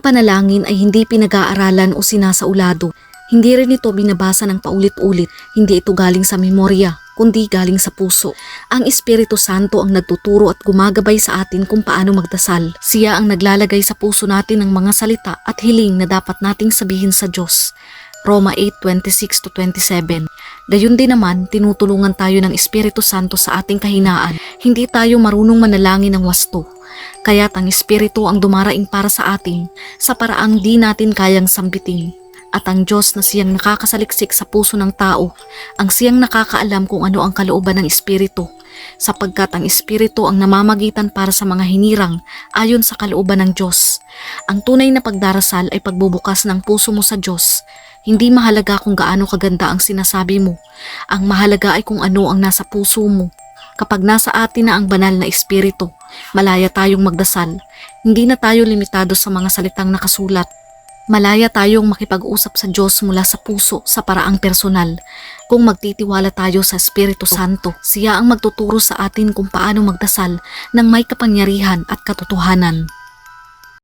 panalangin ay hindi pinag-aaralan o sinasaulado. Hindi rin ito binabasa ng paulit-ulit. Hindi ito galing sa memorya, kundi galing sa puso. Ang Espiritu Santo ang nagtuturo at gumagabay sa atin kung paano magdasal. Siya ang naglalagay sa puso natin ng mga salita at hiling na dapat nating sabihin sa Diyos. Roma 8:26-27. Gayon din naman, tinutulungan tayo ng Espiritu Santo sa ating kahinaan. Hindi tayo marunong manalangin ng wasto. Kaya't ang Espiritu ang dumaraing para sa atin sa paraang di natin kayang sambitin. At ang Diyos na siyang nakakasaliksik sa puso ng tao, ang siyang nakakaalam kung ano ang kalooban ng Espiritu, sapagkat ang Espiritu ang namamagitan para sa mga hinirang ayon sa kalooban ng Diyos. Ang tunay na pagdarasal ay pagbubukas ng puso mo sa Diyos. Hindi mahalaga kung gaano kaganda ang sinasabi mo. Ang mahalaga ay kung ano ang nasa puso mo. Kapag nasa atin na ang banal na Espiritu, malaya tayong magdasal. Hindi na tayo limitado sa mga salitang nakasulat. Malaya tayong makipag-usap sa Diyos mula sa puso sa paraang personal. Kung magtitiwala tayo sa Espiritu Santo, siya ang magtuturo sa atin kung paano magdasal ng may kapangyarihan at katotohanan.